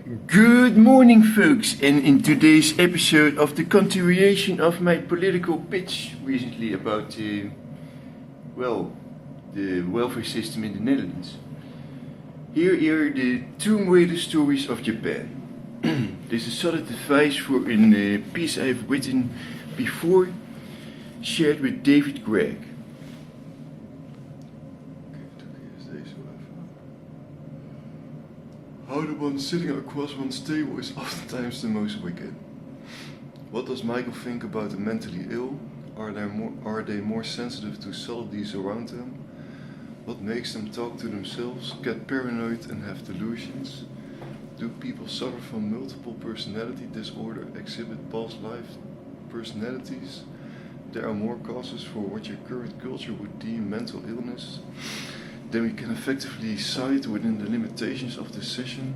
Good morning, folks, and in today's episode of the continuation of my political pitch recently about the welfare system in the Netherlands. Here are the two greatest stories of Japan. This is solid advice for a piece I've written before, shared with David Gregg. How the one sitting across one's table is oftentimes the most wicked. What does Michael think about the mentally ill? Are they more sensitive to subtleties around them? What makes them talk to themselves, get paranoid and have delusions? Do people suffer from multiple personality disorder, exhibit past life personalities? There are more causes for what your current culture would deem mental illness. Then we can effectively cite within the limitations of this session.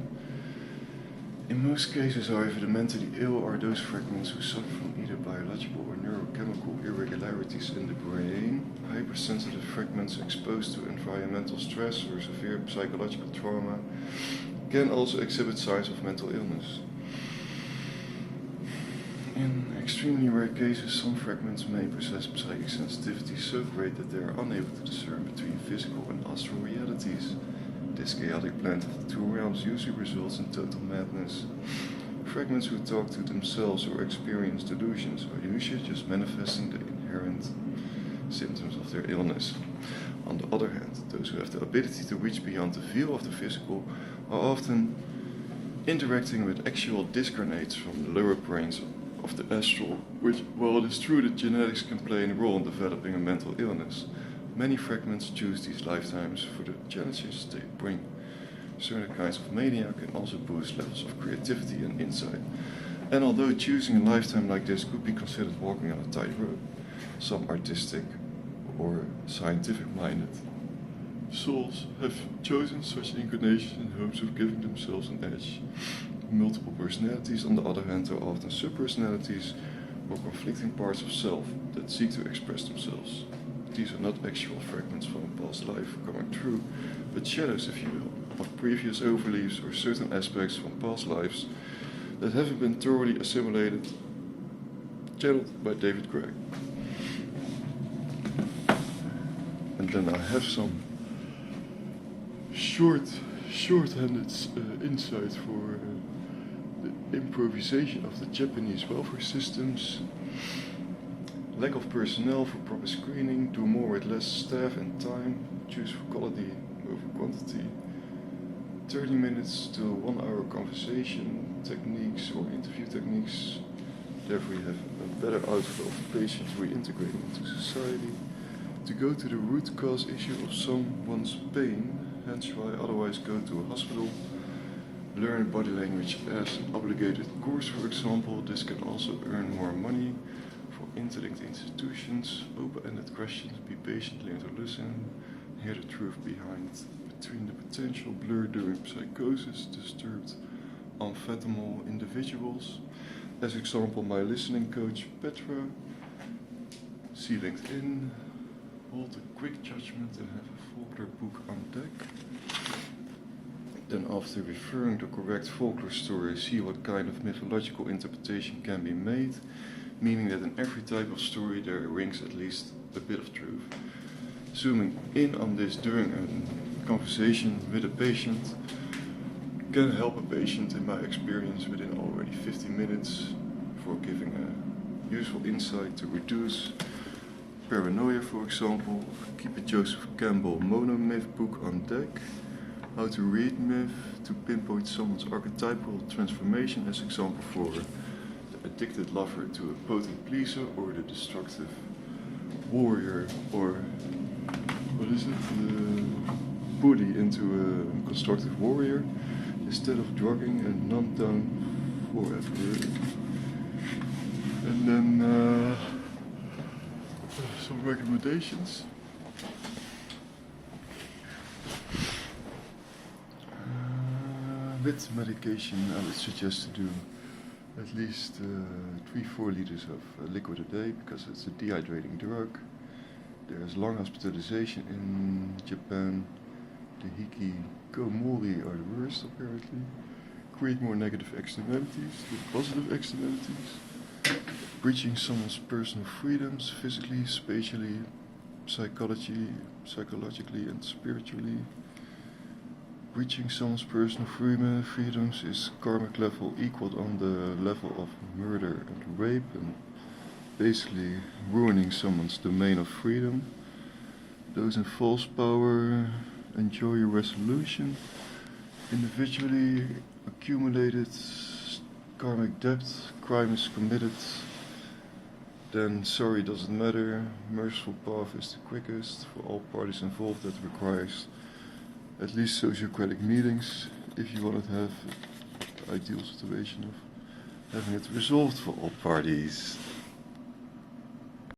In most cases, however, the mentally ill are those fragments who suffer from either biological or neurochemical irregularities in the brain, hypersensitive fragments exposed to environmental stress or severe psychological trauma can also exhibit signs of mental illness. In extremely rare cases, some fragments may possess psychic sensitivity so great that they are unable to discern between physical and astral realities. This chaotic blend of the two realms usually results in total madness. Fragments who talk to themselves or experience delusions are usually just manifesting the inherent symptoms of their illness. On the other hand, those who have the ability to reach beyond the veil of the physical are often interacting with actual discarnates from the lower planes of the astral, which, while it is true that genetics can play a role in developing a mental illness, many fragments choose these lifetimes for the challenges they bring. Certain kinds of mania can also boost levels of creativity and insight, and although choosing a lifetime like this could be considered walking on a tightrope, some artistic or scientific-minded souls have chosen such incarnations in hopes of giving themselves an edge. Multiple personalities, on the other hand, are often subpersonalities or conflicting parts of self that seek to express themselves. These are not actual fragments from a past life coming true, but shadows, if you will, of previous overleaves or certain aspects from past lives that haven't been thoroughly assimilated, channeled by David Gregg. And then I have some short-handed insight for the improvisation of the Japanese welfare systems. Lack of personnel for proper screening, do more with less staff and time, choose for quality over quantity, 30 minutes to 1 hour conversation techniques or interview techniques, therefore you have a better outflow of patients reintegrating into society, to go to the root cause issue of someone's pain, hence why otherwise go to a hospital. Learn body language as an obligated course, for example. This can also earn more money for interlinked institutions. Open-ended questions, be patiently and to listen. Hear the truth between the potential blur during psychosis, disturbed amphetamol individuals. As example, my listening coach Petra. See LinkedIn. Hold a quick judgment and have a folklore book on deck. Then after referring the correct folklore story, see what kind of mythological interpretation can be made, meaning that in every type of story there rings at least a bit of truth. Zooming in on this during a conversation with a patient can help a patient, in my experience, within already 50 minutes for giving a useful insight to reduce paranoia, for example. Keep a Joseph Campbell monomyth book on deck. How to read myth to pinpoint someone's archetypal transformation, as example for the addicted lover to a potent pleaser or the destructive warrior, or what is it, the bully into a constructive warrior, instead of drugging and numb down forever. And then some recommendations. With medication, I would suggest to do at least 3-4 liters of liquid a day, because it's a dehydrating drug. There is long hospitalization in Japan. The hikikomori are the worst, apparently. create more negative externalities than positive externalities. Breaching someone's personal freedoms, physically, spatially, psychologically and spiritually. Breaching someone's personal freedoms is karmic level equaled on the level of murder and rape, and basically ruining someone's domain of freedom. Those in false power enjoy your resolution. Individually accumulated karmic debt, crime is committed, then sorry doesn't matter. Merciful path is the quickest for all parties involved. That requires at least sociocratic meetings if you want to have the ideal situation of having it resolved for all parties.